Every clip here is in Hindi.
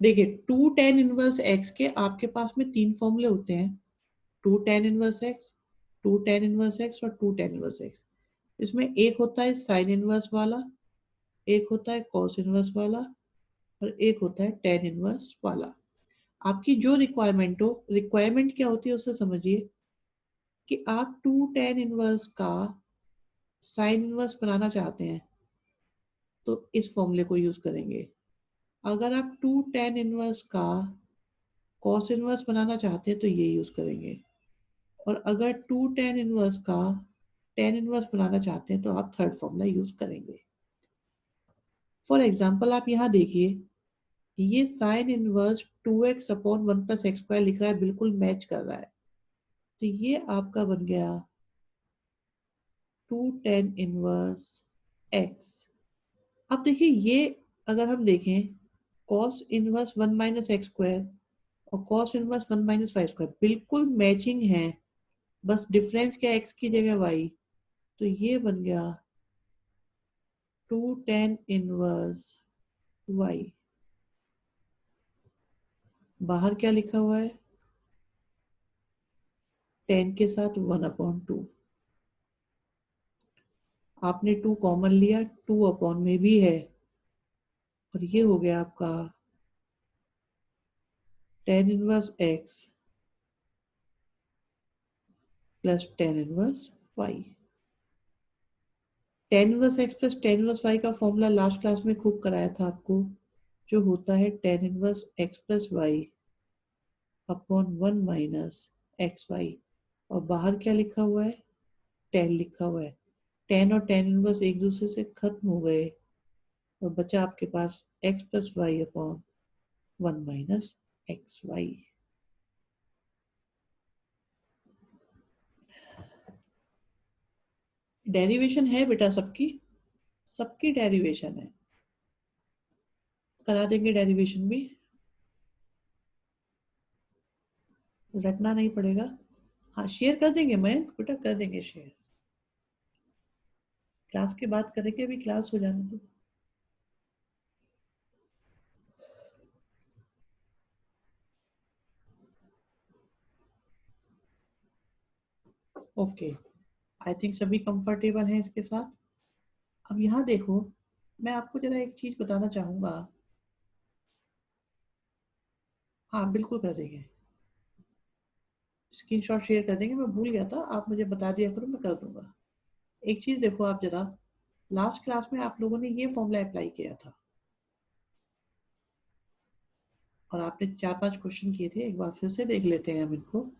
देखिए, टू टेन इनवर्स एक्स के आपके पास में तीन फॉर्मूले होते हैं, two tan inverse x, two tan inverse x और टू टेन इनवर्स एक्स। इसमें एक होता है साइन इनवर्स वाला, एक होता है कॉस इनवर्स वाला और एक होता है टेन इनवर्स वाला। आपकी जो रिक्वायरमेंट हो, रिक्वायरमेंट क्या होती है उससे समझिए कि आप टू टेन इनवर्स का साइन इनवर्स बनाना चाहते हैं तो इस फॉर्मूले को यूज करेंगे। अगर आप टू टेन इनवर्स का कॉस इनवर्स बनाना चाहते हैं तो ये यूज करेंगे, और अगर टू टेन इनवर्स का टेन इनवर्स बनाना चाहते हैं तो आप थर्ड फॉर्मूला यूज करेंगे। फॉर एग्जाम्पल आप यहाँ देखिए, ये sine inverse two x upon one plus x square लिख रहा है, बिल्कुल मैच कर रहा है। तो ये आपका बन गया टू टेन इनवर्स एक्स। अब देखिए ये, अगर हम देखें cos inverse one minus x square और cos inverse one minus y square बिल्कुल मैचिंग है, बस डिफरेंस क्या एक्स की जगह वाई। तो ये बन गया टू टेन इनवर्स वाई। बाहर क्या लिखा हुआ है, टेन के साथ वन अपॉन टू। आपने टू कॉमन लिया, टू अपॉन में भी है, और ये हो गया आपका tan inverse x plus tan inverse y. Tan inverse x plus tan inverse y का फॉर्मूला लास्ट क्लास में खूब कराया था आपको, जो होता है tan inverse x plus y upon one minus x y. और बाहर क्या लिखा हुआ है, टेन लिखा हुआ है। टेन और टेन इनवर्स एक दूसरे से खत्म हो गए और बचा आपके पास x plus y upon one minus x y. Derivation है बेटा सबकी, सबकी डेरिवेशन है, करा देंगे डेरिवेशन भी, रटना नहीं पड़ेगा। हाँ शेयर कर देंगे मयंक बेटा, कर देंगे शेयर, क्लास के बाद करेंगे, अभी क्लास हो जाने दो। ओके, आई थिंक सभी कंफर्टेबल हैं इसके साथ। अब यहाँ देखो, मैं आपको जरा एक चीज बताना चाहूंगा। हाँ बिल्कुल कर देंगे, स्क्रीनशॉट शेयर कर देंगे, मैं भूल गया था, आप मुझे बता दिया करो, मैं कर दूंगा। एक चीज देखो आप जरा, लास्ट क्लास में आप लोगों ने ये फॉर्मूला अप्लाई किया था और आपने चार पांच क्वेश्चन किए थे, एक बार फिर से देख लेते हैं हम इनको।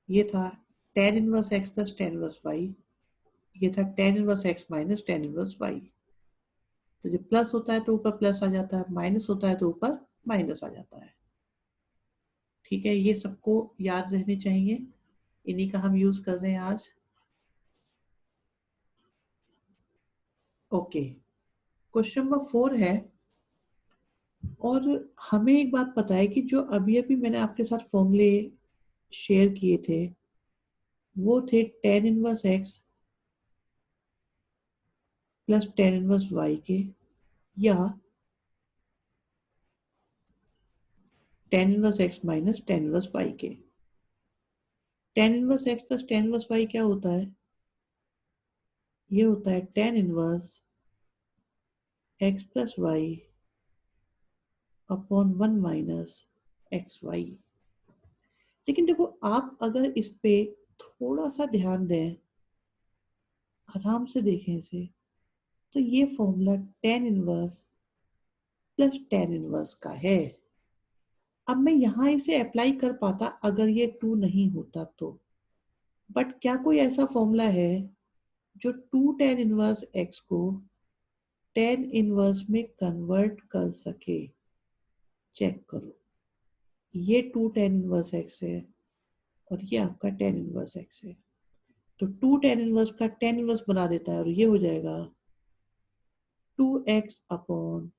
ये था tan inverse x plus tan inverse y, ये था tan inverse x minus tan inverse y. तो जब प्लस होता है तो ऊपर प्लस आ जाता है, माइनस होता है तो ऊपर माइनस आ जाता है। ठीक है, ये सबको याद रहने चाहिए, इन्हीं का हम यूज कर रहे हैं आज। ओके, क्वेश्चन नंबर 4 है, और हमें एक बात पता है कि जो अभी अभी मैंने आपके साथ फॉर्मूले शेयर किए थे वो थे tan inverse x plus tan inverse y के, या tan inverse x minus tan inverse y के। Tan inverse x plus tan inverse y क्या होता है, ये होता है tan inverse x plus y upon one minus x y. लेकिन देखो आप अगर इस पे थोड़ा सा ध्यान दें, आराम से देखें इसे, तो ये formula tan inverse plus tan inverse का है। अब मैं यहाँ इसे अप्लाई कर पाता अगर ये टू नहीं होता तो, बट क्या कोई ऐसा फॉर्मूला है जो टू टेन इनवर्स एक्स को टेन इनवर्स में कन्वर्ट कर सके? चेक करो, ये टू टेन इनवर्स एक्स है और ये आपका टेन इनवर्स एक्स है, तो टू टेन इनवर्स का टेन इनवर्स बना देता है और ये हो जाएगा two x upon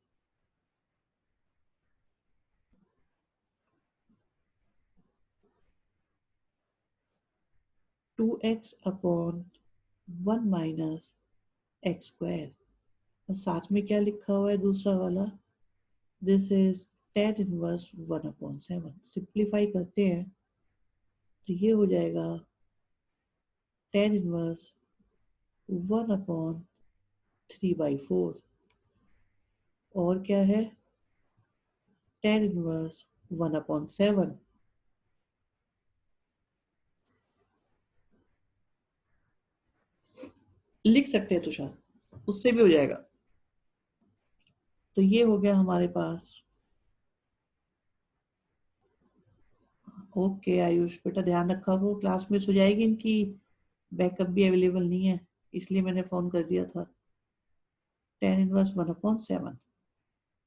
two x upon one minus x square. और साथ में क्या लिखा हुआ है दूसरा वाला, this is tan inverse 1/7। Simplify करते हैं तो ये हो जाएगा tan इनवर्स 1/3/4। और क्या है, tan इनवर्स 1/7। लिख सकते हैं तुषार, उससे भी हो जाएगा। तो ये हो गया हमारे पास। ओके आयुष बेटा, ध्यान रखा करो, क्लास मिस हो जाएगी इनकी, बैकअप भी अवेलेबल नहीं है, इसलिए मैंने फोन कर दिया था। tan इनवर्स 1/7,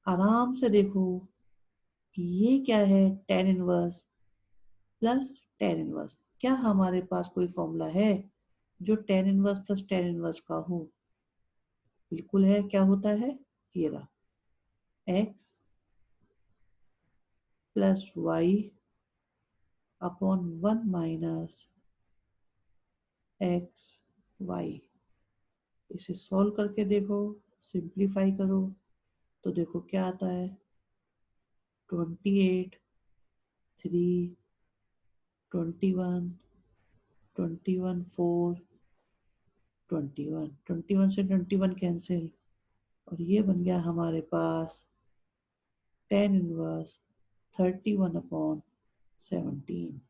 आराम से देखो ये क्या है, tan inverse plus tan inverse. क्या हमारे पास कोई फॉर्मूला है जो tan inverse plus tan inverse का हो? बिल्कुल है। क्या होता है, ये रहा, x plus y upon 1 minus x y. इसे सॉल्व करके देखो, सिंप्लीफाई करो तो देखो क्या आता है, 28, 3, 21, 21, 4, 21, 21 से 21 कैंसिल, और ये बन गया हमारे पास tan इनवर्स 31/17।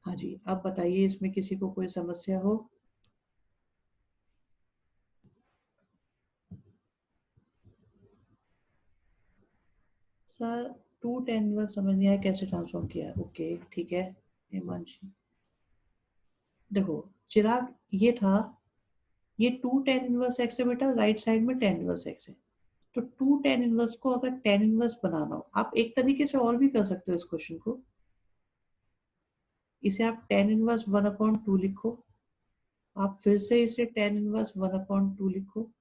हाँ जी, अब बताइए इसमें किसी को कोई समस्या हो? सर 2 tan इनवर्स समझ नहीं आया कैसे ट्रांसफॉर्म किया है। ओके ठीक है हिमांशी। देखो चिराग, ये था, ये 2 tan इनवर्स x है बेटा, राइट साइड में tan इनवर्स x है। तो 2 tan इनवर्स को अगर tan इनवर्स बनाना हो, आप एक तरीके से और भी कर सकते हो इस क्वेश्चन को। इसे आप tan इनवर्स 1/2 लिखो, आप फिर से इसे tan इनवर्स 1/2 लिखो,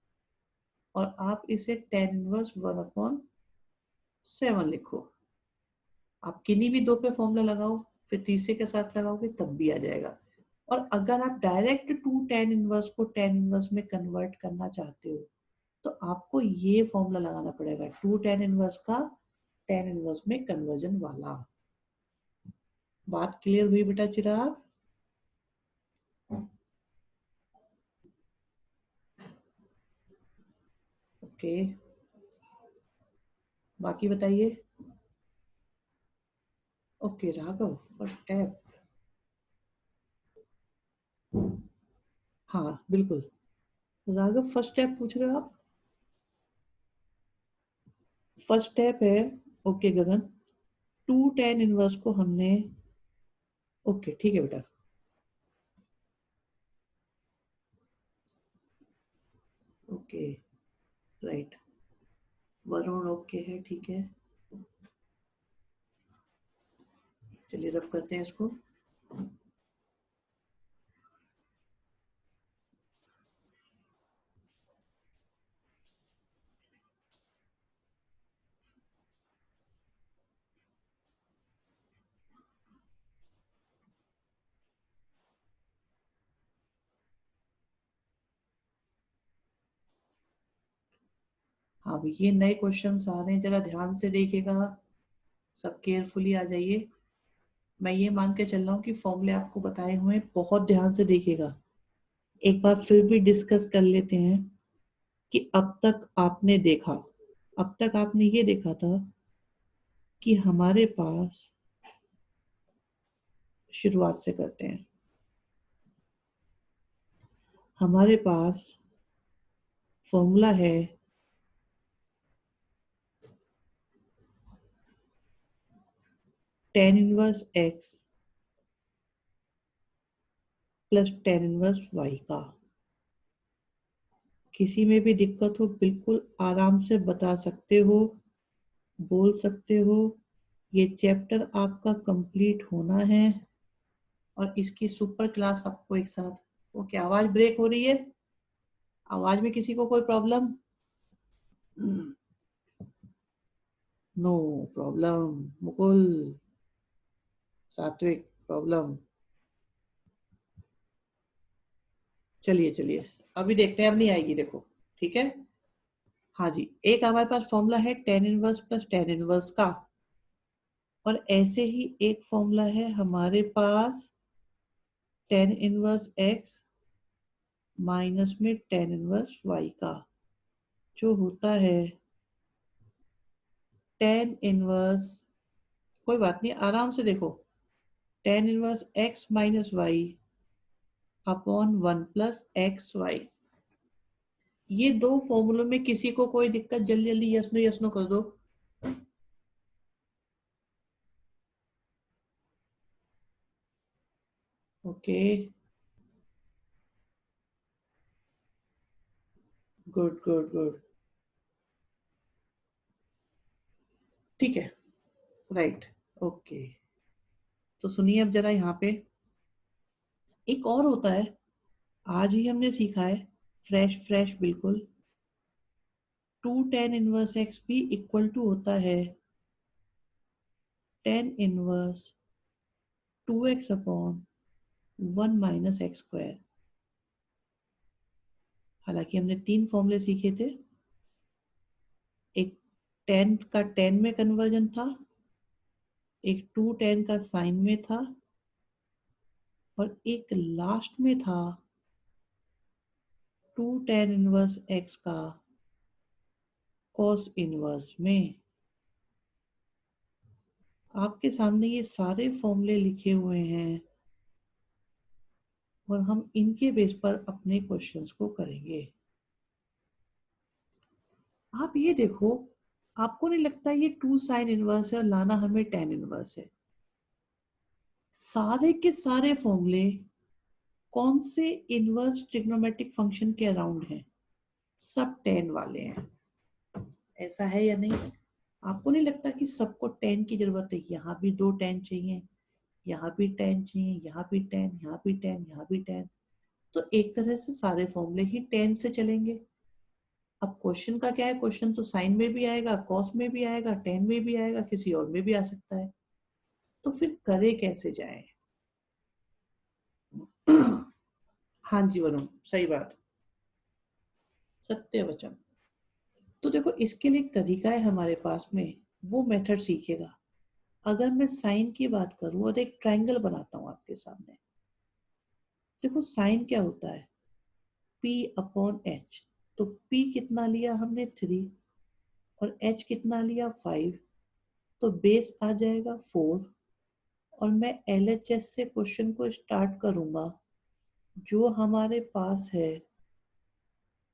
और आप इसे tan इनवर्स 1/7 लिखो। आप किन्हीं भी दो पे फॉर्मूला लगाओ, फिर तीसरे के साथ लगाओगे तब भी आ जाएगा। और अगर आप डायरेक्ट 2 tan इनवर्स को tan इनवर्स में कन्वर्ट करना चाहते हो तो आपको ये फॉर्मूला लगाना पड़ेगा, 2 tan इनवर्स का tan इनवर्स में कन्वर्जन वाला। बात क्लियर हुई बेटा चिराग? ओके, बाकी बताइए। Okay Raghav, first step. हाँ बिल्कुल, राघव फर्स्ट स्टेप पूछ रहे हो आप? फर्स्ट स्टेप है, ओके गगन, 2 tan इनवर्स को हमने, ओके ठीक है बेटा, ओके राइट, वरुण ओके है, ठीक है। चलिए रब करते हैं इसको। अब ये नए क्वेश्चंस आ रहे हैं, जरा ध्यान से देखिएगा, सब केयरफुली आ जाइए। मैं ये मान के चल रहा हूँ कि फॉर्मूले आपको बताए हुए हैं, बहुत ध्यान से देखिएगा। एक बार फिर भी डिस्कस कर लेते हैं कि अब तक आपने देखा, अब तक आपने ये देखा था कि हमारे पास, शुरुआत से करते हैं, हमारे पास फॉर्मूला है tan inverse x plus tan inverse y का। किसी में भी दिक्कत हो बिल्कुल आराम से बता सकते हो, बोल सकते हो। ये चैप्टर आपका कंप्लीट होना है और इसकी सुपर क्लास आपको एक साथ। ओके, आवाज ब्रेक हो रही है, आवाज में किसी को कोई प्रॉब्लम? No problem. मुकुल, सात्विक, प्रॉब्लम? चलिए चलिए, अभी देखते हैं, अब नहीं आएगी, देखो। ठीक है, हाँ जी, एक हमारे पास फॉर्मूला है tan inverse plus tan inverse का, और ऐसे ही एक फॉर्मूला है हमारे पास टेन इनवर्स एक्स माइनस में टेन इनवर्स वाई का, जो होता है टेन इनवर्स, कोई बात नहीं, आराम से देखो, tan inverse x minus y upon one plus x y. ये दो फॉर्मूलों में किसी को कोई दिक्कत, जल्दी जल्दी यस नो कर दो। ओके, गुड गुड गुड, ठीक है, राइट, ओके। तो सुनिए अब जरा यहाँ पे एक और होता है, आज ही हमने सीखा है, फ्रेश फ्रेश बिल्कुल, टू टेन इनवर्स एक्स भी इक्वल टू होता है tan inverse two x upon one minus x square. हालांकि हमने तीन फॉर्मूले सीखे थे, एक टेन का टेन में कन्वर्जन था, एक टू टेन का साइन में था, और एक लास्ट में था टू टेन इनवर्स एक्स का कॉस इनवर्स में। आपके सामने ये सारे फॉर्मूले लिखे हुए हैं, और हम इनके बेस पर अपने क्वेश्चंस को करेंगे। आप ये देखो, आपको नहीं लगता ये टू साइन इनवर्स है और लाना हमें टेन इनवर्स है? सारे के सारे फॉर्मूले कौन से इनवर्स ट्रिग्नोमेट्रिक फंक्शन के अराउंड हैं? सब टेन वाले हैं, ऐसा है या नहीं? आपको नहीं लगता कि सबको टेन की जरूरत है? यहाँ भी दो टेन चाहिए, यहाँ भी टेन चाहिए, यहाँ भी टेन, यहाँ भी टेन, यहाँ भी टेन। तो एक तरह से सारे फॉर्मूले ही टेन से चलेंगे। अब क्वेश्चन का क्या है, क्वेश्चन तो साइन में भी आएगा, कॉस में भी आएगा, टेन में भी आएगा, किसी और में भी आ सकता है। तो फिर करे कैसे जाए? हाँ जी वरुण, सही बात, सत्य वचन। तो देखो, इसके लिए एक तरीका है हमारे पास में, वो मेथड सीखेगा। अगर मैं साइन की बात करूं और एक ट्रायंगल बनाता हूं आपके सामने, देखो साइन क्या होता है, P अपॉन एच। तो P कितना लिया हमने, थ्री, और H कितना लिया, फाइव, तो बेस आ जाएगा फोर। और मैं LHS से क्वेश्चन को स्टार्ट करूंगा, जो हमारे पास है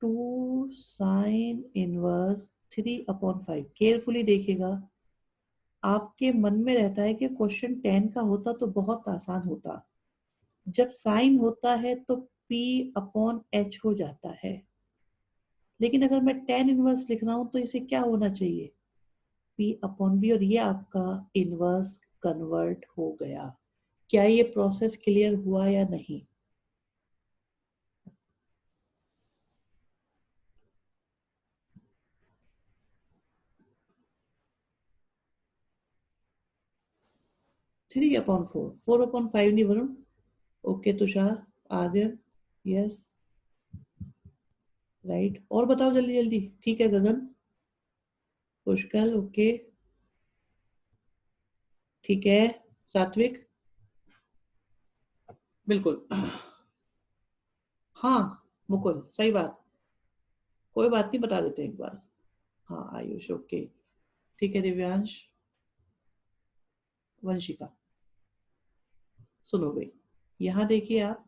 two sine inverse three upon five. Carefully देखिएगा, आपके मन में रहता है कि क्वेश्चन टेन का होता तो बहुत आसान होता, जब साइन होता है तो P अपॉन एच हो जाता है। लेकिन अगर मैं टेन इनवर्स लिख रहा हूं तो इसे क्या होना चाहिए, P अपॉन बी, और ये आपका इनवर्स कन्वर्ट हो गया। क्या ये प्रोसेस क्लियर हुआ या नहीं? Three upon four, four upon five नहीं वरुण। ओके तुषार, आदिर, यस, राइट, और बताओ जल्दी जल्दी। ठीक है गगन, पुष्कल, ओके, ठीक है, सात्विक, बिल्कुल, हाँ, मुकुल, सही बात, कोई बात नहीं, बता देते हैं एक बार। हाँ आयुष, ओके, ठीक है, दिव्यांश, वंशिका। सुनो भाई, यहाँ देखिए आप,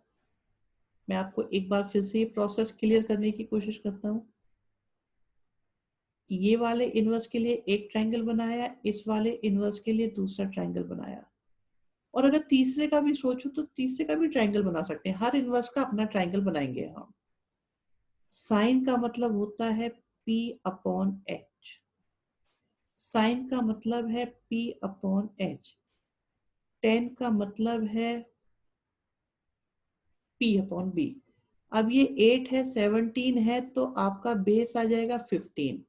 मैं आपको एक बार फिर से ये प्रोसेस क्लियर करने की कोशिश करता हूँ। ये वाले इनवर्स के लिए एक ट्रायंगल बनाया, इस वाले इनवर्स के लिए दूसरा ट्रायंगल बनाया, और अगर तीसरे का भी सोचो तो तीसरे का भी ट्रायंगल बना सकते हैं। हर इनवर्स का अपना ट्रायंगल बनाएंगे हम। साइन का मतलब होता है P अपॉन एच, साइन का मतलब है P अपॉन एच, टेन का मतलब है P अपॉन बी। अब ये 8 है, 17 है, तो आपका बेस आ जाएगा 15,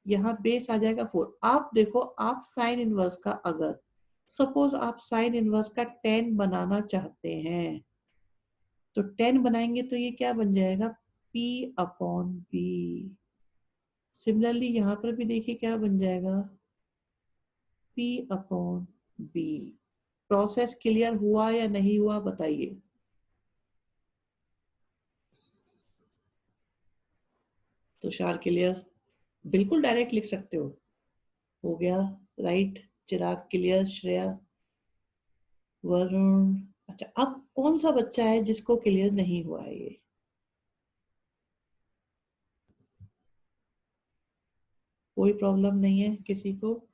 यहाँ बेस आ जाएगा 4। आप देखो, आप साइन इनवर्स का, अगर सपोज आप साइन इनवर्स का 10 बनाना चाहते हैं, तो 10 बनाएंगे तो ये क्या बन जाएगा, P अपॉन B। सिमिलरली यहाँ पर भी देखिए क्या बन जाएगा, P upon B। Process clear हुआ या नहीं हुआ बताइए। तुषार क्लियर, बिल्कुल डायरेक्ट लिख सकते हो गया। राइट, चिराग क्लियर, श्रेया, वरुण। अच्छा, अब कौन सा बच्चा है जिसको क्लियर नहीं हुआ है ये? कोई प्रॉब्लम नहीं है किसी को?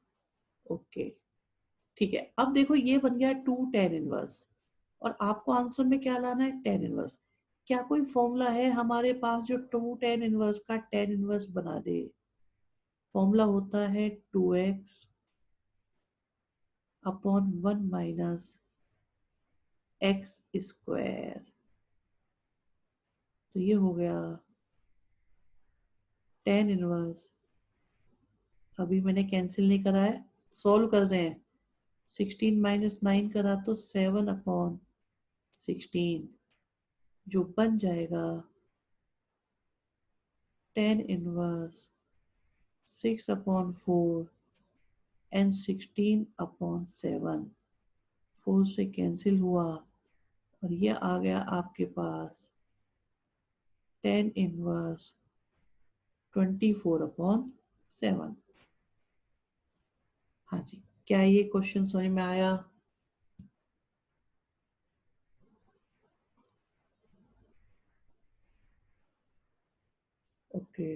ओके, ठीक है। अब देखो ये बन गया 2 tan 1 और आपको आंसर में क्या लाना है, tan 1। क्या कोई फॉर्मूला है हमारे पास जो 2 tan 1 का tan 1 बना दे? फॉर्मूला होता है 2x upon 1 minus x square. तो ये हो गया tan 1। अभी मैंने कैंसिल नहीं करा है, सॉल्व कर रहे हैं। 16 - 9 करा तो 7/16, जो बन जाएगा tan 1 6/4 एंड 16/7। 4 से कैंसिल हुआ और ये आ गया आपके पास tan 1 24/7। हाँ जी, क्या ये क्वेश्चन समझ में आया? Okay,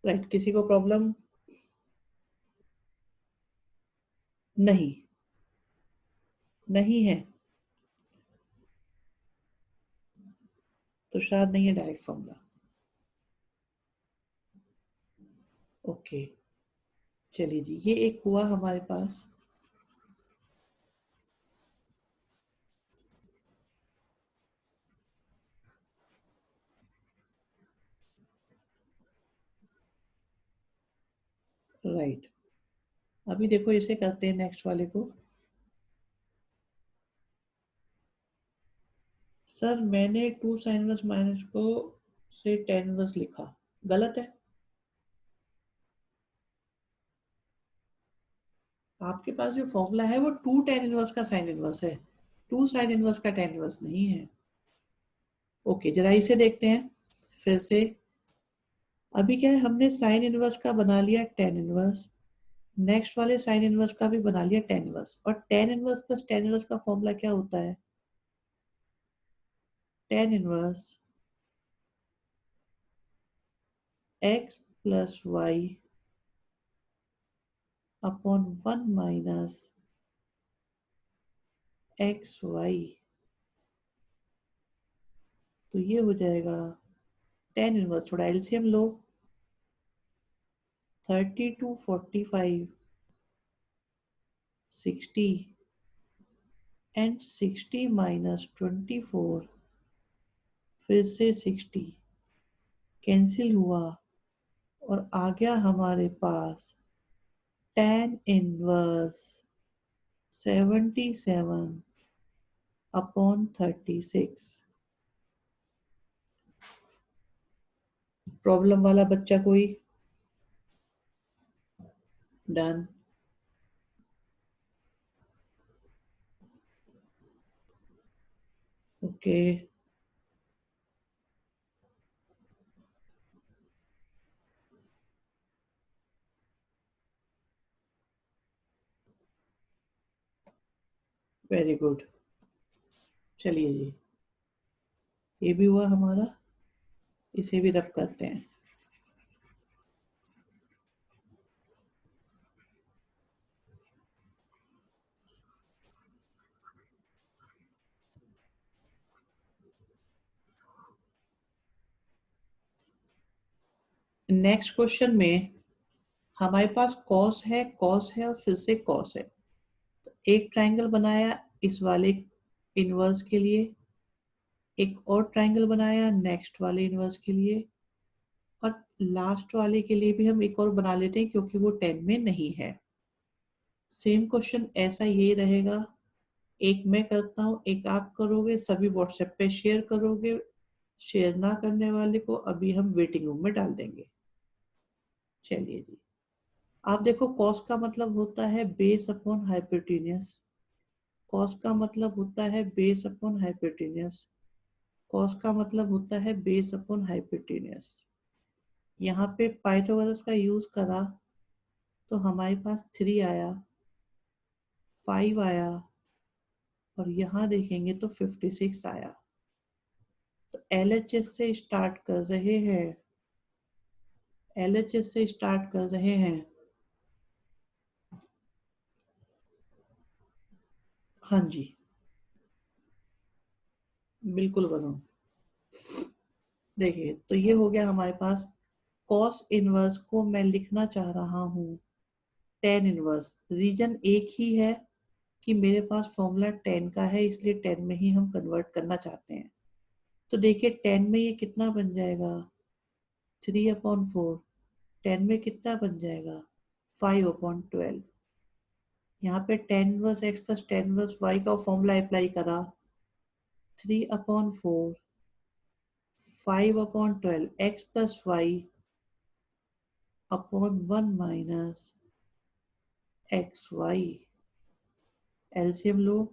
right. किसी को प्रॉब्लम? नहीं, नहीं है तो शायद नहीं है डायरेक्ट फॉर्मूला। ओके, चलिए जी, ये एक हुआ हमारे पास। राइट, अभी देखो इसे करते हैं नेक्स्ट वाले को। सर मैंने 2 sin 1 को से tan 1 लिखा, गलत है। आपके पास जो फॉर्मूला है वो 2 tan 1 का sin 1 है, 2 sin 1 का tan 1 नहीं है। ओके, जरा इसे देखते हैं फिर से। अभी क्या है, हमने sin 1 का बना लिया tan 1, नेक्स्ट वाले sin 1 का भी बना लिया tan 1। और tan 1 प्लस tan 1 का फॉर्मूला क्या होता है? tan 1 x plus y upon 1 minus x y. तो ये हो जाएगा tan 1, थोड़ा एलसीएम लो, 32 45 60 एंड 60 - 24, फिर से 60 कैंसिल हुआ और आ गया हमारे पास tan 1 77/36। प्रॉब्लम वाला बच्चा कोई? डन। Okay, very good. चलिए जी, ये भी हुआ हमारा, इसे भी रब करते हैं। नेक्स्ट क्वेश्चन में हमारे पास कॉस है और फिर से कॉस है। तो एक ट्रायंगल बनाया इस वाले इनवर्स के लिए, एक और ट्रायंगल बनाया नेक्स्ट वाले इनवर्स के लिए, और लास्ट वाले के लिए भी हम एक और बना लेते हैं क्योंकि वो 10 में नहीं है। सेम क्वेश्चन ऐसा यही रहेगा, एक मैं करता हूँ, एक आप करोगे, सभी व्हाट्सएप पे शेयर करोगे। शेयर ना करने वाले को अभी हम वेटिंग रूम में डाल देंगे। चलिए जी, आप देखो कॉस का मतलब होता है बेस अपॉन हाइपोटेन्यूस। कॉस का मतलब होता है बेस अपॉन हाइपोटेन्यूस। कॉस का मतलब होता है बेस अपॉन हाइपोटेन्यूस। यहाँ पे पाइथागोरस का यूज करा तो हमारे पास 3 आया, 5 आया, और यहाँ देखेंगे तो 56 आया। तो LHS से स्टार्ट कर रहे हैं, LHS से स्टार्ट कर रहे हैं। हाँ जी, बिल्कुल बताऊँ। देखिए तो ये हो गया हमारे पास। कॉस इनवर्स को मैं लिखना चाह रहा हूँ टेन इनवर्स। रीजन एक ही है कि मेरे पास फॉर्मूला 10 का है, इसलिए 10 में ही हम कन्वर्ट करना चाहते हैं। तो देखिए 10 में ये कितना बन जाएगा, 3/4। 10 में कितना बन जाएगा, 5/12। यहाँ पे 10 inverse x plus 10 inverse y का फॉर्मूला अप्लाई करा, 3/4, 5/12 x plus y upon 1 minus x y. LCM लो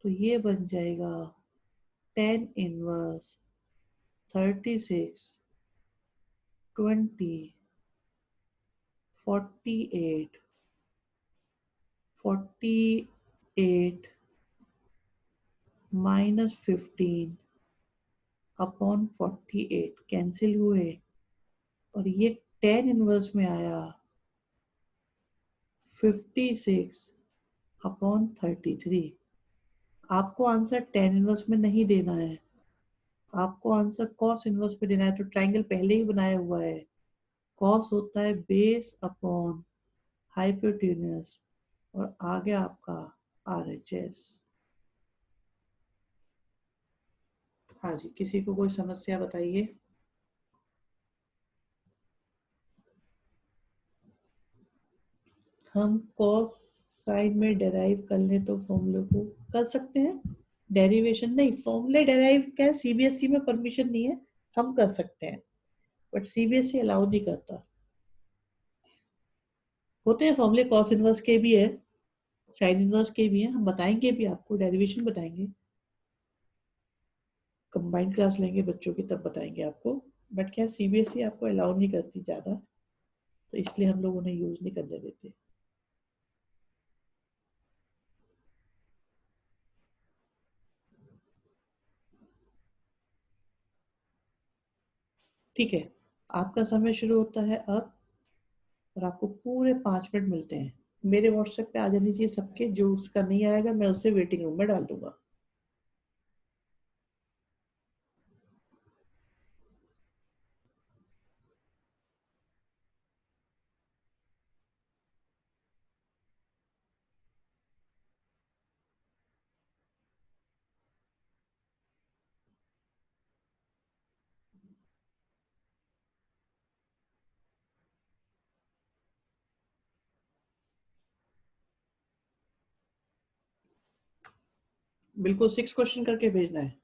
तो ये बन जाएगा 10 इनवर्स 36, 20, 48, 48 माइनस 15 अपॉन 48 कैंसिल हुए, और ये 10 इनवर्स में आया 56/33। आपको आंसर 10 इनवर्स में नहीं देना है, आपको आंसर कॉस इनवर्स में देना है। तो ट्राइंगल पहले ही बनाया हुआ है। कॉस होता है बेस अपॉन हाइपोटेन्यूस, और आगे आपका RHS। हाँ जी, किसी को कोई समस्या बताइए। हम कॉस साइड में डेराइव कर ले तो फॉर्मूले को कर सकते हैं। डेरिवेशन नहीं, फॉर्मूले डेराइव क्या है, सीबीएसई में परमिशन नहीं है, हम कर सकते हैं बट सीबीएसई अलाउ नहीं करता। होते हैं फॉर्मूले, कॉस इनवर्स के भी है, साइन इनवर्स के भी हैं, हम बताएंगे भी, आपको डेरिवेशन बताएंगे। कंबाइंड क्लास लेंगे बच्चों की तब बताएंगे आपको। बट क्या सीबीएसई आपको अलाउ नहीं करती ज़्यादा, तो इसलिए हम लोग उन्हें यूज़ नहीं करने देते। ठीक है, आपका समय शुरू होता है अब, और आपको पूरे 5 मिनट मिलते हैं। मेरे व्हाट्सएप पे आ जानी चाहिए सबके, जो उसका नहीं आएगा मैं उसे वेटिंग रूम में डाल दूंगा। बिल्कुल 6 क्वेश्चन करके भेजना है।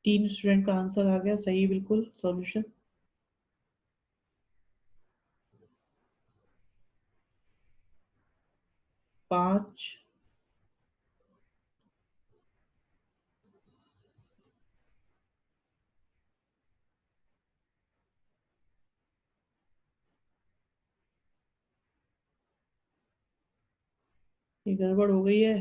तीन स्टूडेंट का आंसर आ गया सही, बिल्कुल सॉल्यूशन। 5। ये गड़बड़ हो गई है।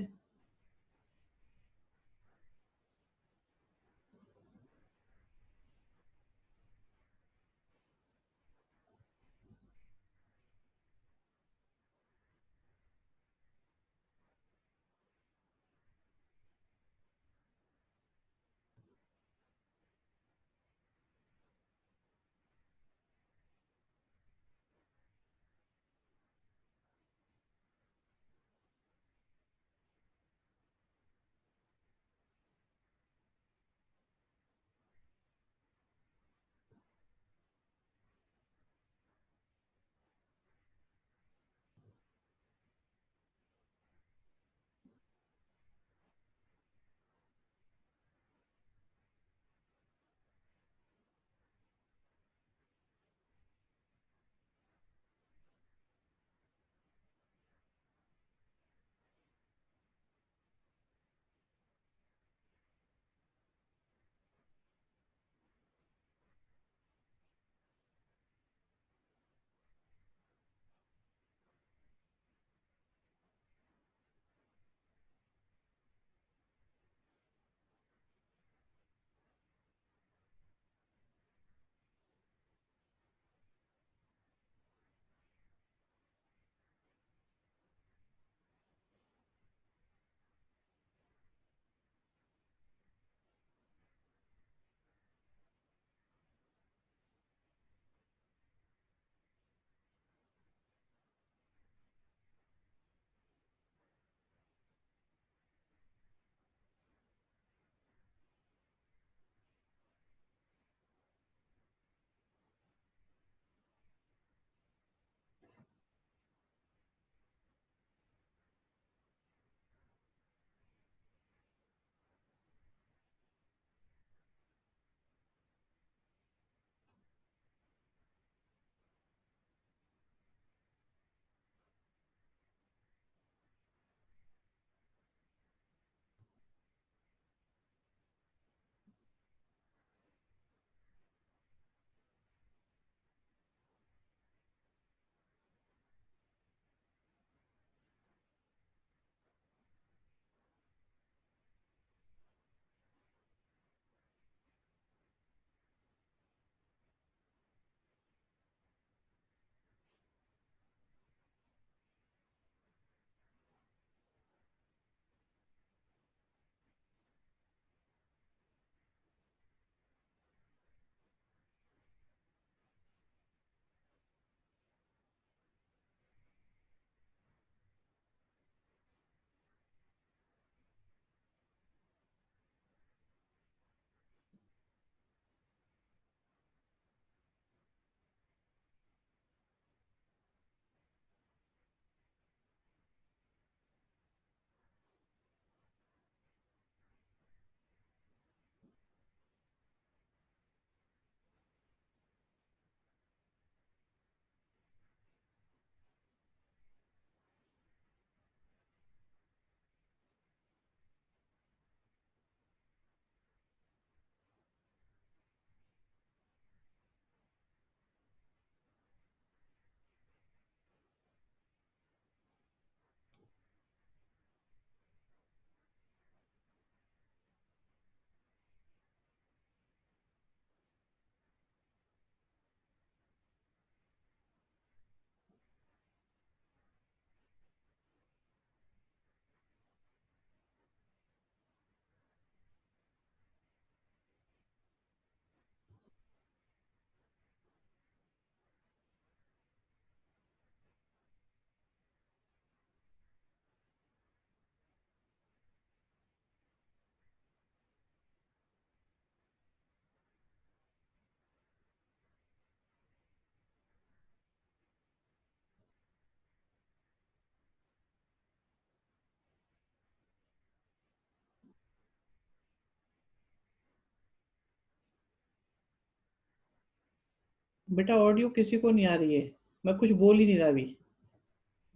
बेटा ऑडियो किसी को नहीं आ रही है, मैं कुछ बोल ही नहीं रहा अभी।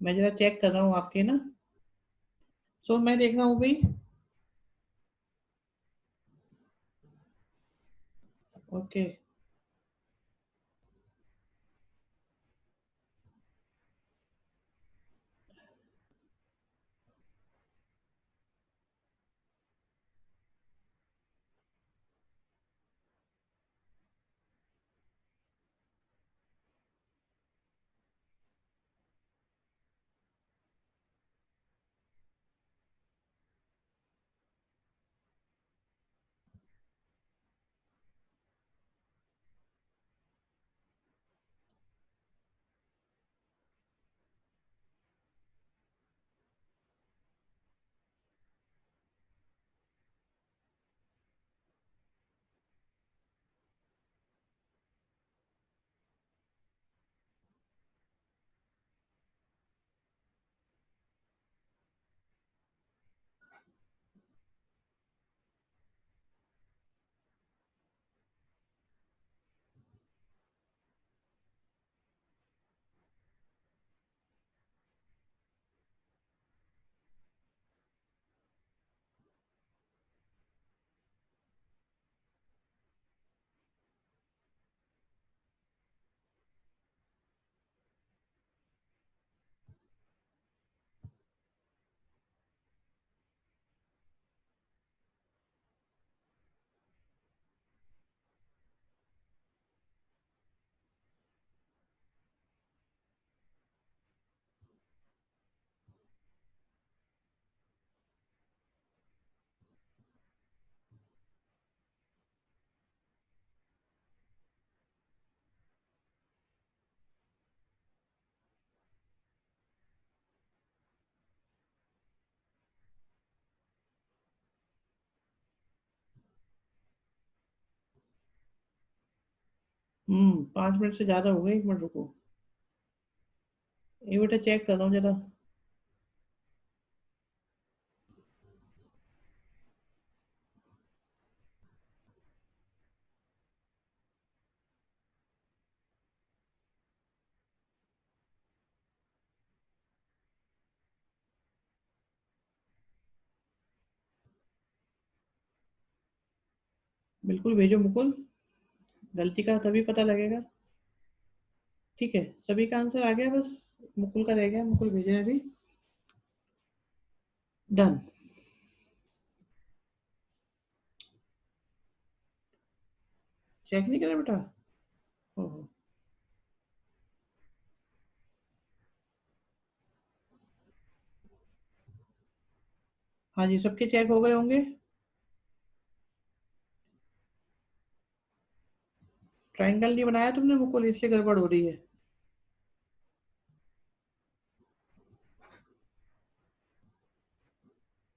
मैं जरा चेक कर रहा हूँ आपके ना। सो मैं देख रहा हूँ भाई। ओके। 5 मिनट से ज्यादा हो गए, 1 मिनट रुको। ये बेटा चेक कर रहा हूँ जरा। बिल्कुल भेजो मुकुल। गलती का तभी पता लगेगा। ठीक है, सभी का आंसर आ गया, बस मुकुल का रह गया। मुकुल भेजे अभी। डन। चेक नहीं करा बेटा? ओहो। हाँ जी, सबके चेक हो गए होंगे। ट्रायंगल नहीं बनाया तुमने मुकुल, इसलिए गड़बड़ हो रही है।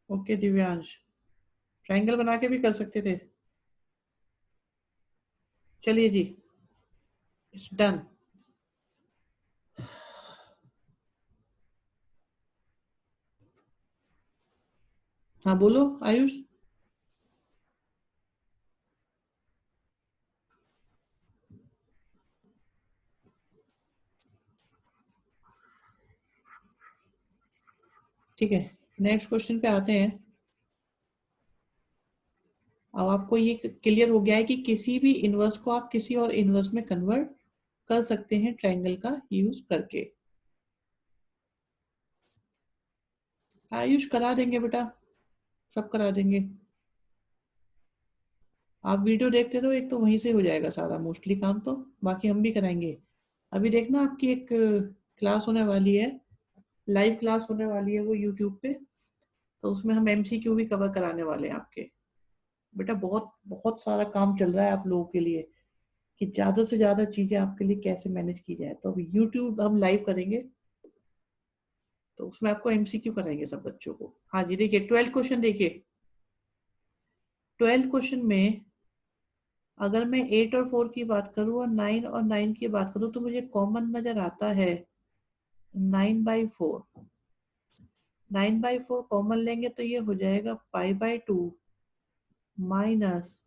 ओके दिव्यांश, ट्रायंगल बना के भी कर सकते थे। चलिए जी, इट्स डन। हाँ बोलो आयुष। ठीक है, नेक्स्ट क्वेश्चन पे आते हैं। अब आपको ये क्लियर हो गया है कि किसी भी इनवर्स को आप किसी और इनवर्स में कन्वर्ट कर सकते हैं ट्रायंगल का यूज करके। आयुष करा देंगे बेटा, सब करा देंगे। आप वीडियो देखते रहो, एक तो वहीं से हो जाएगा सारा मोस्टली काम, तो बाकी हम भी कराएंगे। अभी देखना आपकी एक क्लास होने वाली है, लाइव क्लास होने वाली है वो यूट्यूब पे। तो उसमें हम एमसीक्यू भी कवर कराने वाले हैं आपके। बेटा बहुत बहुत सारा काम चल रहा है आप लोगों के लिए, कि ज्यादा से ज्यादा चीजें आपके लिए कैसे मैनेज की जाए। तो अभी यूट्यूब हम लाइव करेंगे, तो उसमें आपको एमसीक्यू कराएंगे सब बच्चों को। हाँ जी, देखिए 12th क्वेश्चन देखिए। 12th क्वेश्चन में अगर मैं 8 और 4 की बात करूं और 9 और 9 की बात करूं, तो मुझे कॉमन नजर आता है 9/4। 9/4 कॉमन लेंगे तो ये हो जाएगा π/2 माइनस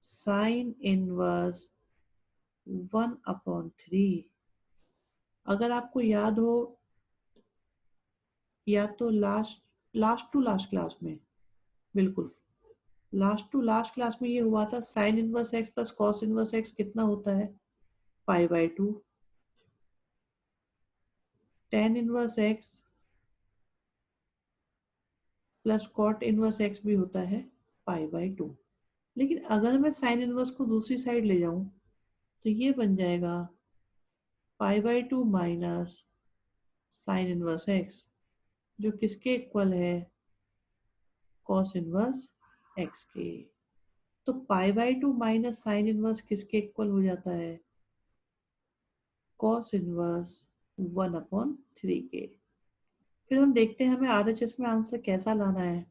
साइन इनवर्स 1/3। अगर आपको याद हो, या तो last last to last class में, बिल्कुल लास्ट टू लास्ट क्लास में ये हुआ था, sine inverse x plus cos inverse x कितना होता है, पाई/2। Tan inverse x plus cot inverse x भी होता है पाई/2। लेकिन अगर मैं साइन इनवर्स को दूसरी साइड ले जाऊं तो ये बन जाएगा पाई/2 माइनस साइन इनवर्स एक्स, जो किसके इक्वल है, कॉस इनवर्स एक्स के। तो पाई/2 माइनस साइन इनवर्स किसके इक्वल हो जाता है, कॉस इनवर्स 1/3 के। फिर हम देखते हैं हमें आरएचएस में आंसर कैसा लाना है।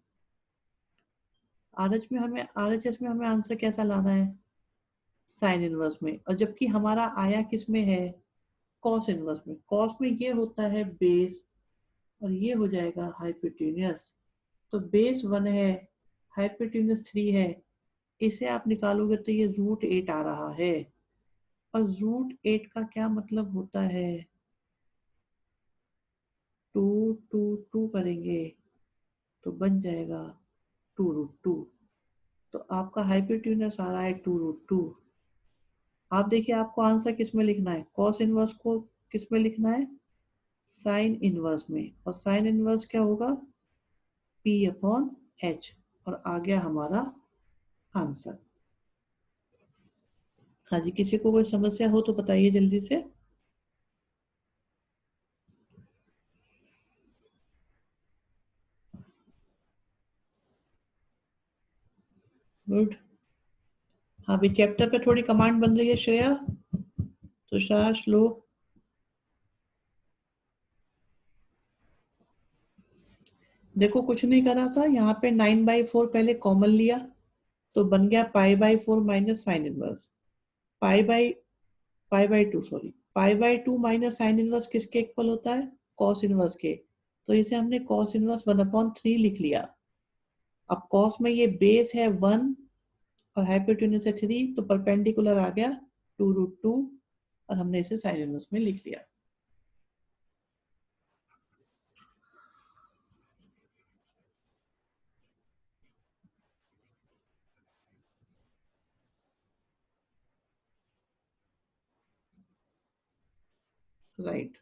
आरएचएस में हमें आंसर कैसा लाना है, साइन इनवर्स में, और जबकि हमारा आया किस में है, कॉस इनवर्स में। कॉस में ये होता है बेस, और ये हो जाएगा हाइपोटेन्यूस। तो बेस 1 है, हाइपोटेन्यूस 3 है, इसे आप निकालोगे तो ये √8 आ रहा है। और √8 का क्या मतलब होता है, 2 2 2 करेंगे तो बन जाएगा 2√2। तो आपका हाइपोटेन्यूस आ रहा है 2√2। आप देखिए आपको आंसर किस में लिखना है, कॉस इनवर्स को किस में लिखना है, साइन इनवर्स में। और साइन इनवर्स क्या होगा, P/H। और आ गया हमारा आंसर। हाँ जी, किसी को कोई समस्या हो तो बताइए जल्दी से। गुड। हाँ, अभी चैप्टर पे थोड़ी कमांड बन रही है श्रेया, तुषार, श्लोक। देखो कुछ नहीं करा था, यहाँ पे 9/4 पहले कॉमन लिया तो बन गया पाई/4 माइनस साइन इनवर्स। पाई/2 सॉरी, पाई/2 माइनस साइन इनवर्स किसके इक्वल होता है, कॉस इनवर्स के। तो इसे हमने कॉस इनवर्स 1/3 लिख लिया। अब कॉस में ये बेस है 1 और हाइपोटेन्यूस है 3, तो परपेंडिकुलर आ गया 2√2, और हमने इसे साइन इनवर्स में लिख लिया। राइट।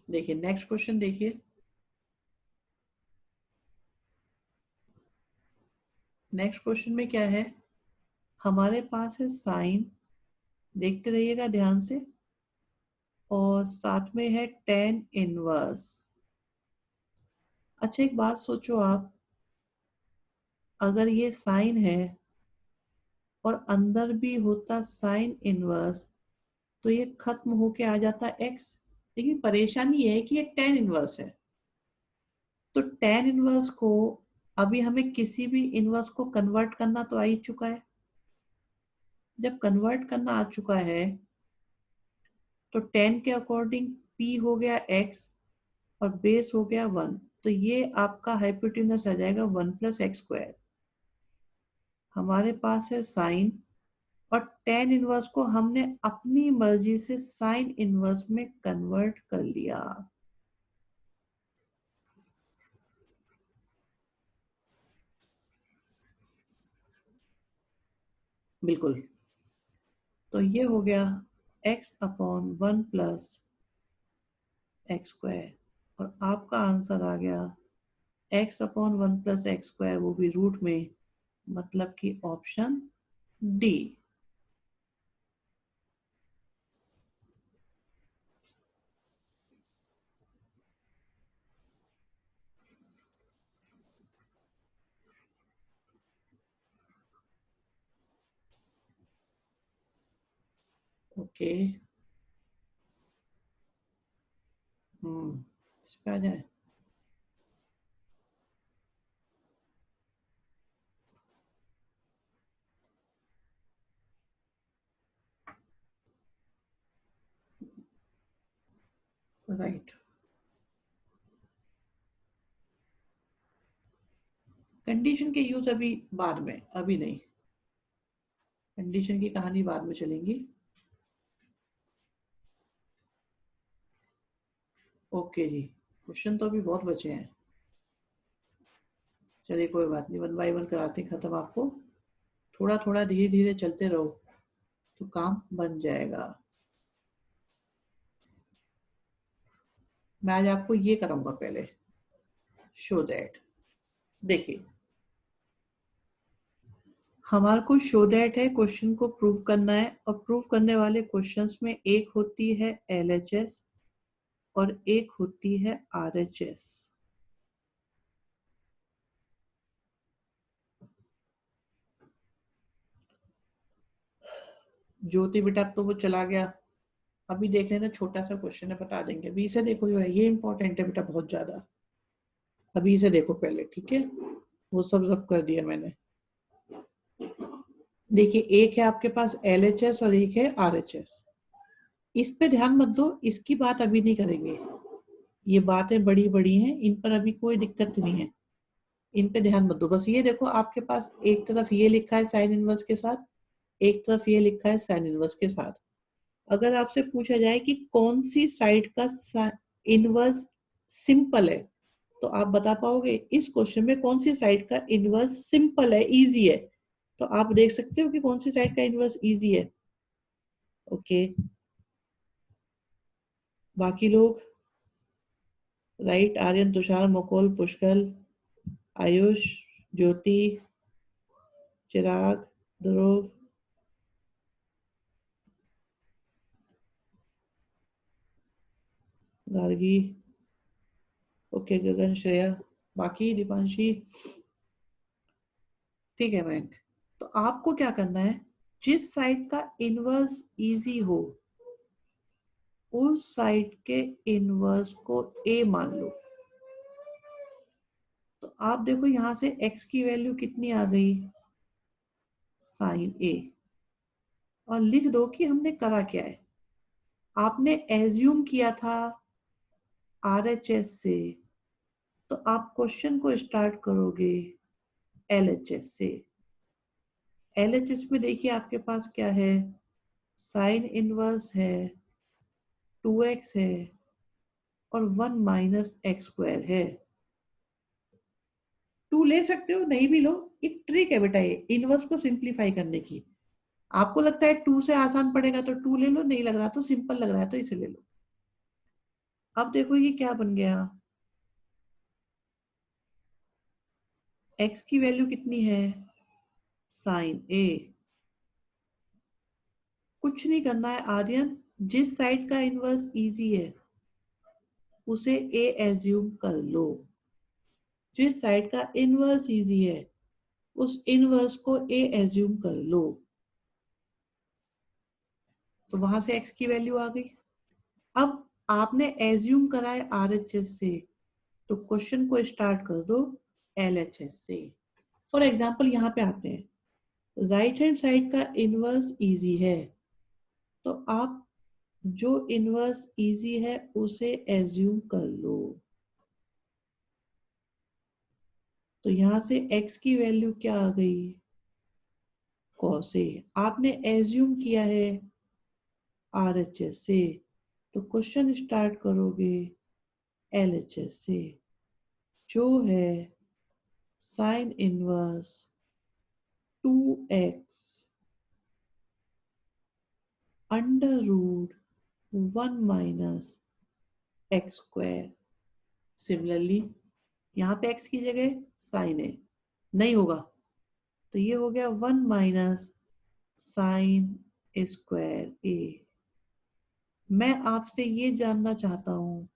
देखिए नेक्स्ट क्वेश्चन देखिए। नेक्स्ट क्वेश्चन में क्या है, हमारे पास है साइन, देखते रहिएगा ध्यान से, और साथ में है टेन इनवर्स। अच्छा एक बात सोचो आप, अगर ये साइन है और अंदर भी होता साइन इनवर्स तो ये खत्म होके आ जाता एक्स। लेकिन परेशानी ये है कि ये टेन इनवर्स है। तो टेन इनवर्स को अभी हमें किसी भी इनवर्स को कन्वर्ट करना तो आ ही चुका है। जब कन्वर्ट करना आ चुका है तो टेन के अकॉर्डिंग p हो गया x और बेस हो गया 1। तो ये आपका हाइपोटेन्यूस आ जाएगा 1 + x²। हमारे पास है साइन, और टेन इनवर्स को हमने अपनी मर्जी से साइन इनवर्स में कन्वर्ट कर लिया। बिल्कुल। तो ये हो गया x/1 + x², और आपका आंसर आ गया x/1 + x², वो भी रूट में, मतलब कि ऑप्शन डी। ओके। इस पे आ जाए। राइट। कंडीशन के यूज अभी बाद में, अभी नहीं। कंडीशन की कहानी बाद में चलेंगी। ओके जी, क्वेश्चन तो अभी बहुत बचे हैं। चलिए कोई बात नहीं, वन बाय वन कराते हैं खत्म आपको। थोड़ा थोड़ा धीरे धीरे चलते रहो तो काम बन जाएगा। मैं आज आपको ये कराऊंगा पहले, शो दैट। देखिए, हमारे को शो दैट है, क्वेश्चन को प्रूव करना है, और प्रूव करने वाले क्वेश्चंस में एक होती है एलएचएस और एक होती है आरएचएस। ज्योति बेटा अब तो वो चला गया, अभी देख लेना, छोटा सा क्वेश्चन है, बता देंगे। अभी इसे देखो, ये इंपॉर्टेंट है बेटा बहुत ज्यादा। अभी इसे देखो पहले, ठीक है? वो सब सब कर दिया मैंने। देखिए, एक है आपके पास एलएचएस और एक है आरएचएस। इस पे ध्यान मत दो, इसकी बात अभी नहीं करेंगे। ये बातें बड़ी बड़ी हैं, इन पर अभी कोई दिक्कत नहीं है, इन पे ध्यान मत दो। बस ये देखो, आपके पास एक तरफ ये लिखा है साइन इनवर्स के साथ, एक तरफ ये लिखा है साइन इनवर्स के साथ। अगर आपसे पूछा जाए कि कौन सी साइड का इनवर्स सिंपल है, तो आप बता पाओगे इस क्वेश्चन में कौन सी साइड का इनवर्स सिंपल है, इजी है? तो आप देख सकते हो कि कौन सी साइड का इनवर्स इजी है। ओके, बाकी लोग? राइट, आर्यन, तुषार, मुकुल, पुष्कल, आयुष, ज्योति, चिराग, ध्रुव, गार्गी, ओके, गगन, श्रेया, बाकी दीपांशी। ठीक है मैंक, तो आपको क्या करना है, जिस साइड का इनवर्स इजी हो उस साइड के इनवर्स को ए मान लो। तो आप देखो यहां से x की वैल्यू कितनी आ गई, साइन ए। और लिख दो कि हमने करा क्या है। आपने एज्यूम किया था आरएचएस से, तो आप क्वेश्चन को स्टार्ट करोगे एलएचएस से। एलएचएस में देखिए आपके पास क्या है, साइन इनवर्स है, 2x है और 1 माइनस एक्स स्क्वायर है। 2 ले सकते हो, नहीं भी लो, एक ट्रिक है बेटा ये इनवर्स को सिंप्लीफाई करने की। आपको लगता है 2 से आसान पड़ेगा तो 2 ले लो, नहीं लग रहा तो सिंपल लग रहा है तो इसे ले लो। अब देखो ये क्या बन गया, x की वैल्यू कितनी है, साइन ए। कुछ नहीं करना है आर्यन, जिस साइड का इनवर्स इजी है उसे ए एज्यूम कर लो। जिस साइड का इनवर्स इजी है उस इनवर्स को ए एज्यूम कर लो। तो वहां से x की वैल्यू आ गई। अब आपने एज्यूम करा है आरएचएस से, तो क्वेश्चन को स्टार्ट कर दो एलएचएस से। फॉर एग्जाम्पल यहाँ पे आते हैं, राइट हैंड साइड का इनवर्स इजी है, तो आप जो इनवर्स इजी है उसे एज्यूम कर लो। तो यहां से x की वैल्यू क्या आ गई, कॉस ए। आपने एज्यूम किया है आरएचएस से, तो क्वेश्चन स्टार्ट करोगे एलएचएस से, जो है sine inverse 2x under root 1 minus x square. Similarly यहाँ पे x की जगह साइन है, नहीं होगा तो ये हो गया 1 माइनस साइन स्क्वायर ए। मैं आपसे ये जानना चाहता हूँ,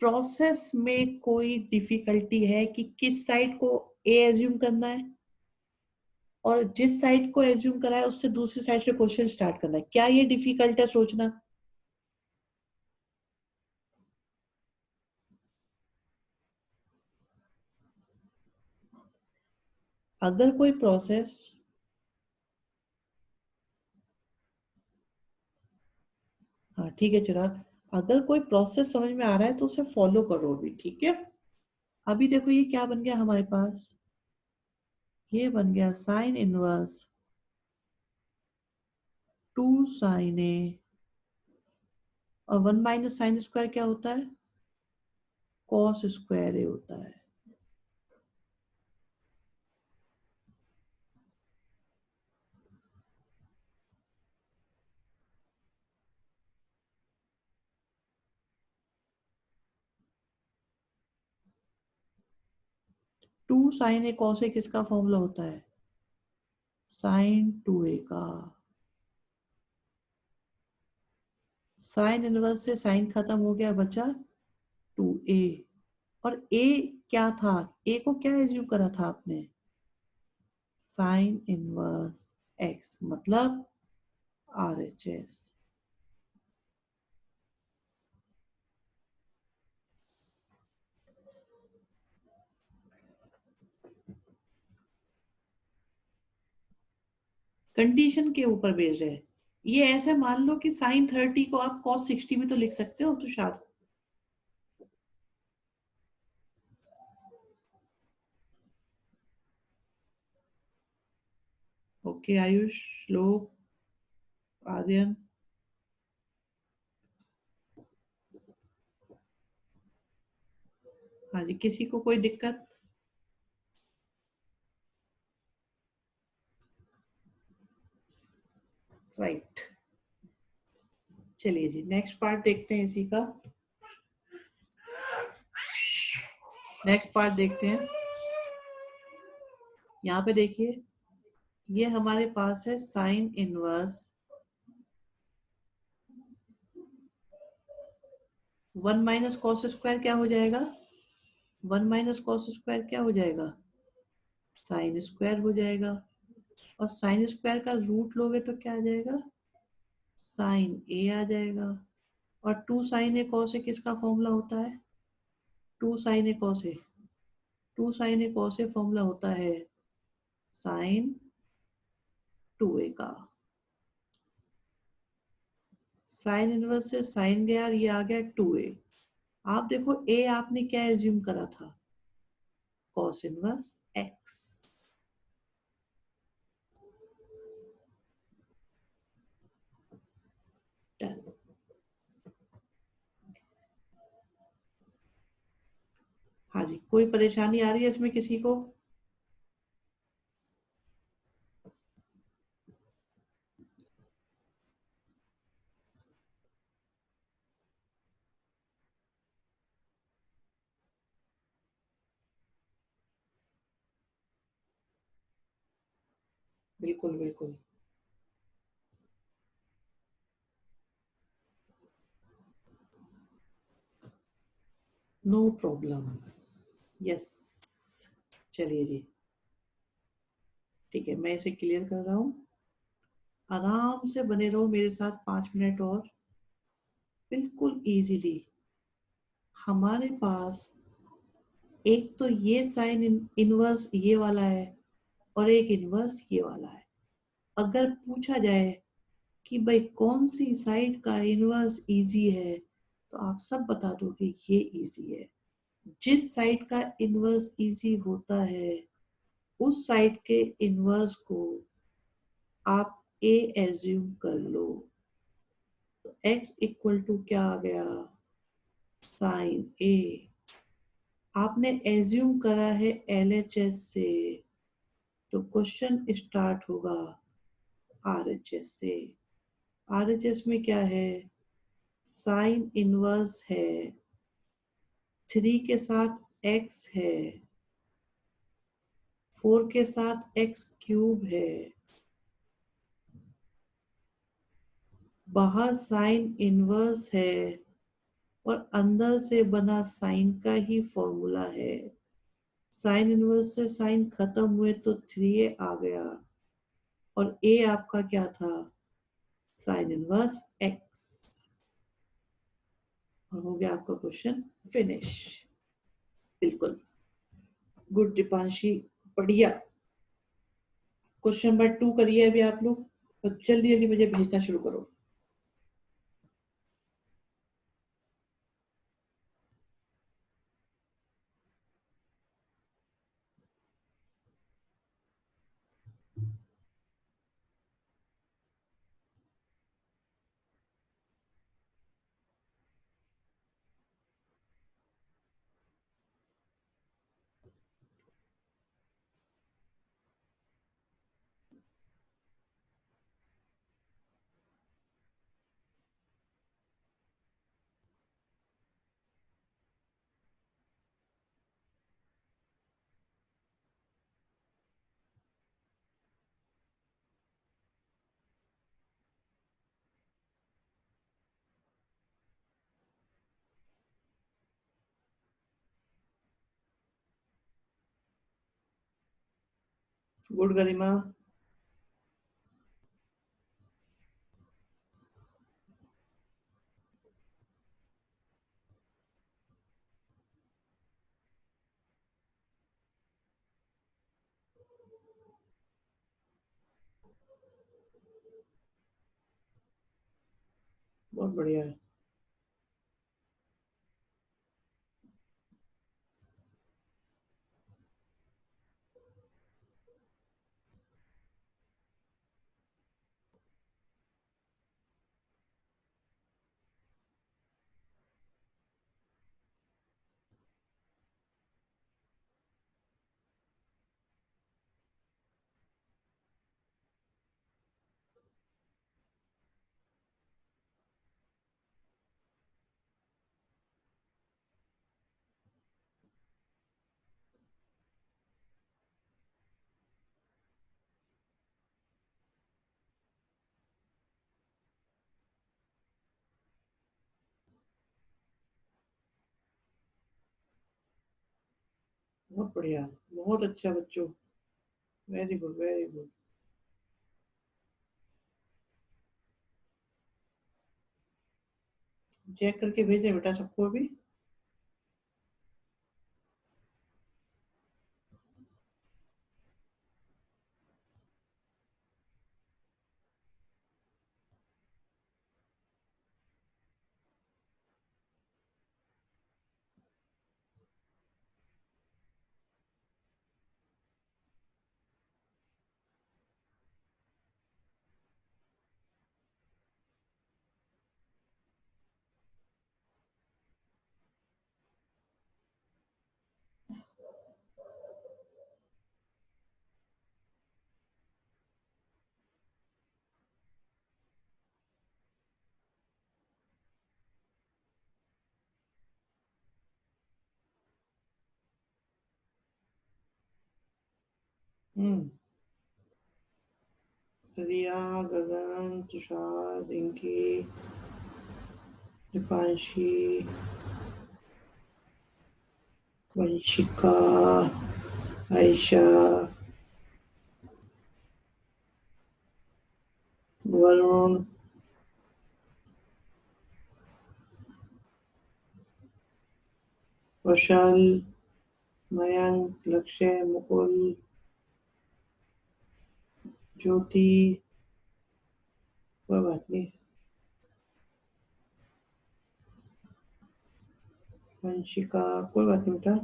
प्रोसेस में कोई डिफिकल्टी है कि किस साइड को ए एज्यूम करना है, और जिस साइड को एज्यूम करा है उससे दूसरी साइड से क्वेश्चन स्टार्ट करना है? क्या ये डिफिकल्ट है सोचना? अगर कोई प्रोसेस, हाँ ठीक है चिराग, अगर कोई प्रोसेस समझ में आ रहा है तो उसे फॉलो करो अभी, ठीक है? अभी देखो ये क्या बन गया हमारे पास, ये बन गया साइन इनवर्स टू साइन ए, और 1 - sin² क्या होता है? cos² होता है। Two sign A cos A किसका फॉर्मूला होता है? sin 2a का। साइन इनवर्स से साइन खत्म हो गया, बचा 2a। और a क्या था? a को क्या एज्यूम करा था आपने? साइन इनवर्स x, मतलब RHS। कंडीशन के ऊपर बेस्ड है। ये ऐसे मान लो कि sin 30 को आप cos 60 भी तो लिख सकते हो तुषार। ओके आयुष, श्लोक, आर्यन। हाँ जी, किसी को कोई दिक्कत? राइट। चलिए जी, नेक्स्ट पार्ट देखते हैं इसी का। नेक्स्ट पार्ट देखते हैं। यहाँ पे देखिए, ये हमारे पास है साइन इनवर्स 1 - cos² क्या हो जाएगा? 1 - cos² क्या हो जाएगा? sin² हो जाएगा। और sin² का रूट लोगे तो क्या आ जाएगा? sin a आ जाएगा। और 2 sin a cos a किसका फॉर्मूला होता है? 2 sin a cos a, 2 sin a cos a formula होता है sin 2a का। साइन इनवर्स से साइन गया और ये आ गया 2a। आप देखो a आपने क्या एज्यूम करा था? cos inverse x। डन। हाँ जी, कोई परेशानी आ रही है इसमें किसी को? बिल्कुल बिल्कुल। No problem. यस। चलिए जी, ठीक है, मैं इसे क्लियर कर रहा हूँ। आराम से बने रहो मेरे साथ 5 मिनट और। बिल्कुल इजीली। हमारे पास एक तो ये साइन इनवर्स ये वाला है, और एक इनवर्स ये वाला है। अगर पूछा जाए कि भाई कौन सी साइड का इनवर्स इजी है, तो आप सब बता दो कि ये इजी है। जिस साइड का इनवर्स इजी होता है, उस साइड के इनवर्स को आप ए एज्यूम कर लो। तो x इक्वल टू क्या आ गया? साइन ए। आपने एज्यूम करा है LHS से, तो क्वेश्चन स्टार्ट होगा RHS से। RHS में क्या है? साइन इनवर्स है, 3 के साथ x है, 4 के साथ x³ है, बाहर साइन इनवर्स है, और अंदर से बना साइन का ही फॉर्मूला है। साइन इनवर्स से साइन खत्म हुए तो 3a आ गया, और a आपका क्या था? Sine inverse x। और हो गया आपका क्वेश्चन फिनिश। बिल्कुल। गुड दीपांशी, बढ़िया। क्वेश्चन नंबर 2 करिए अभी आप लोग, तो जल्दी जल्दी मुझे भेजना शुरू करो। गुड गरिमा। बहुत बढ़िया है। बहुत बढ़िया। बहुत अच्छा बच्चों। Very good, very good. Check करके भेजे बेटा सबको अभी। हम्म। रिया, गगन, तुषार, रिंकी, दीपांशी, वंशिका, आयशा, वरुण, कौशल, मयंक, लक्ष्य, मुकुल, ज्योति। कोई बात नहीं। वंशिका। कोई बात नहीं बेटा।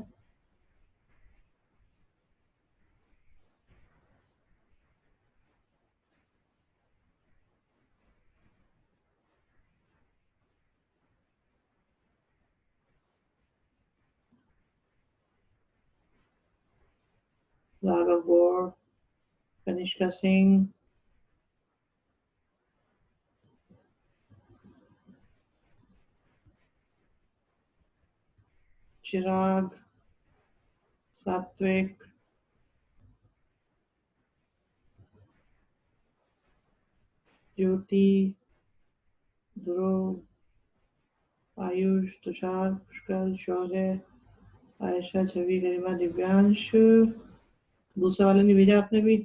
राघव गौड़, कनिष्का सिंह, चिराग, सात्विक, ज्योति, ध्रुव, आयुष, तुषार, पुष्कर, शौर्य, आयशा, छवि, गरिमा, दिव्यांश। दूसरा वाला नहीं भेजा आपने भी।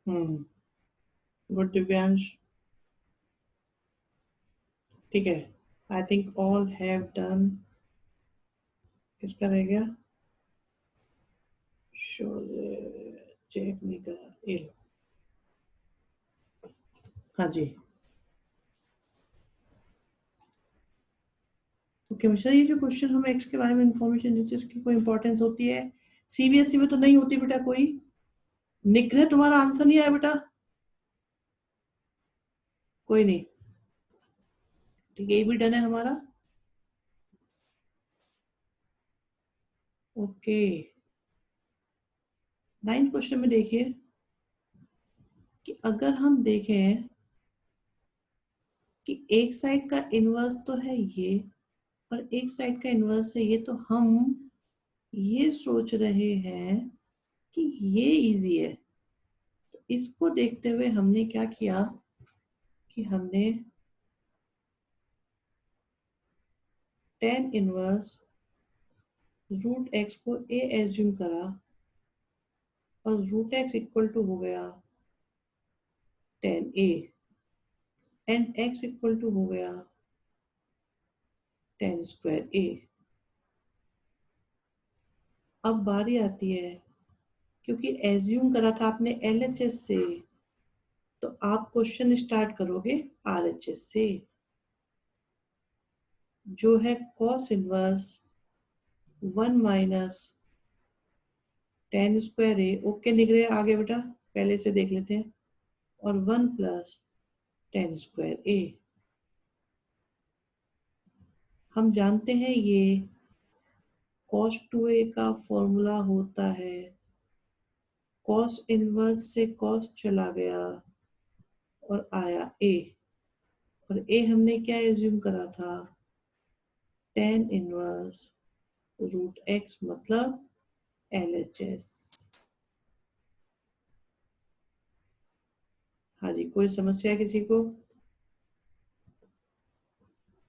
हम्म। गुड दिव्यांश। ठीक है। I think all have done. किसका रह गया? शौर्य। चेक नहीं करा ये लो। हाँ जी। ओके मिश्रा, ये जो क्वेश्चन हम एक्स के बारे में इंफॉर्मेशन देते हैं उसकी कोई इंपॉर्टेंस होती है? सीबीएसई में तो नहीं होती बेटा कोई। निग्रह तुम्हारा आंसर नहीं आया बेटा। कोई नहीं। ठीक है, ये भी डन है हमारा। ओके। 9 क्वेश्चन में देखिए कि अगर हम देखें कि एक साइड का इनवर्स तो है ये और एक साइड का इनवर्स है ये, तो हम ये सोच रहे हैं कि ये इजी है। तो इसको देखते हुए हमने क्या किया कि हमने tan इनवर्स रूट एक्स को ए एज्यूम करा और रूट एक्स इक्वल टू हो गया tan A and x equal to हो गया tan स्क्वायर ए। अब बारी आती है, क्योंकि एज्यूम करा था आपने एलएचएस से, तो आप क्वेश्चन स्टार्ट करोगे आरएचएस से, जो है कॉस इनवर्स 1 - tan स्क्वायर ए। ओके लिख रहे हैं आगे बेटा, पहले से देख लेते हैं। और 1 + tan स्क्वायर ए। हम जानते हैं ये cos 2a का फॉर्मूला होता है cos इनवर्स से cos चला गया और आया a, और a हमने क्या एज्यूम करा था, tan इनवर्स रूट x, मतलब LHS। हाँ जी, कोई समस्या है किसी को?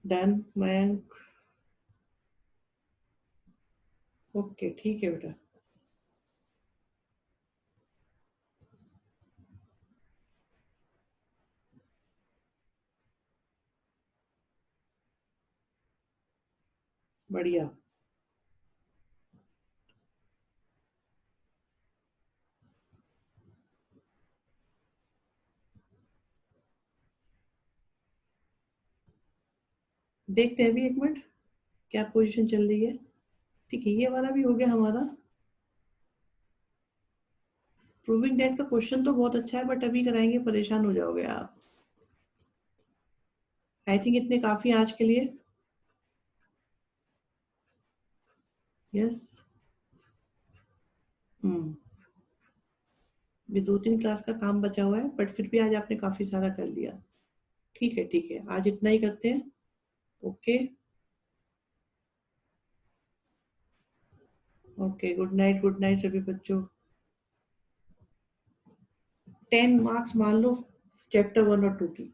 डन मयंक? ओके ठीक है बेटा। बढ़िया। देखते हैं अभी, एक मिनट, क्या पोजीशन चल रही है। ठीक है, ये वाला भी हो गया हमारा। प्रूविंग दैट का क्वेश्चन तो बहुत अच्छा है, बट अभी कराएंगे परेशान हो जाओगे आप। आई थिंक इतने काफी आज के लिए। यस। हम्म। भी 2-3 क्लास का काम बचा हुआ है, बट फिर भी आज आपने काफी सारा कर लिया। ठीक है ठीक है, आज इतना ही करते हैं। ओके। ओके, गुड नाइट सभी बच्चों। 10 मार्क्स मान लो चैप्टर 1 और 2 की।